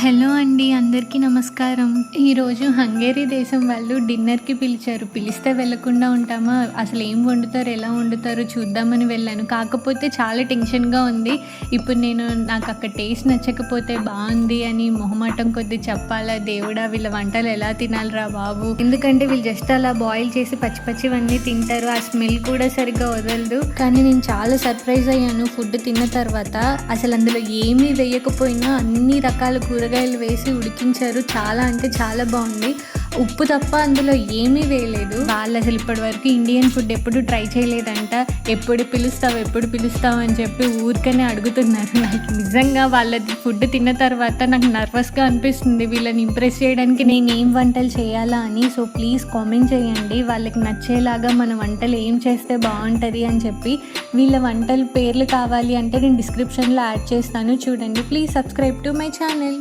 Hello అండి, అందరికీ నమస్కారం. ఈరోజు హంగేరీ దేశం వాళ్ళు డిన్నర్‌కి పిలిచారు. పిలిస్తే వెళ్ళకుండా ఉంటామా? అసలు ఏం వండుతారు, ఎలా వండుతారో చూద్దామని వెళ్ళాను. కాకపోతే చాలా టెన్షన్‌గా ఉంది. ఇప్పుడు నాకు అక్కడ టేస్ట్ నచ్చకపోతే బావుంది అని మొహమాటం కొద్దీ చెప్పాలా? దేవుడా! వీళ్ళ వంటలు ఎలా తినాలిరా బాబు! ఎందుకంటే వీళ్ళు జస్ట్ అలా బాయిల్ చేసి పచ్చి పచ్చివన్నీ తింటారు. ఆ స్మెల్ కూడా సరిగ్గా వదలదు. కానీ నేను చాలా సర్ప్రైజ్ అయ్యాను ఫుడ్ తిన్న తర్వాత. అసలు అందులో ఏమీ వేయకపోయినా అన్ని రకాల కూరగాయలు వేసి ఉడికించారు. చాలా అంటే చాలా బాగుంది. ఉప్పు తప్ప అందులో ఏమీ వేయలేదు. వాళ్ళు అసలు ఇప్పటి వరకు ఇండియన్ ఫుడ్ ఎప్పుడు ట్రై చేయలేదంట. ఎప్పుడు పిలుస్తావు అని చెప్పి ఊరికనే అడుగుతున్నారు. నాకు నిజంగా వాళ్ళది ఫుడ్ తిన్న తర్వాత నాకు నర్వస్గా అనిపిస్తుంది. వీళ్ళని ఇంప్రెస్ చేయడానికి నేను ఏం వంటలు చేయాలా అని. సో ప్లీజ్ కామెంట్ చేయండి, వాళ్ళకి నచ్చేలాగా మన వంటలు ఏం చేస్తే బాగుంటుంది అని చెప్పి. వీళ్ళ వంటల పేర్లు కావాలి అంటే నేను డిస్క్రిప్షన్లో యాడ్ చేస్తాను, చూడండి. Please subscribe to my channel.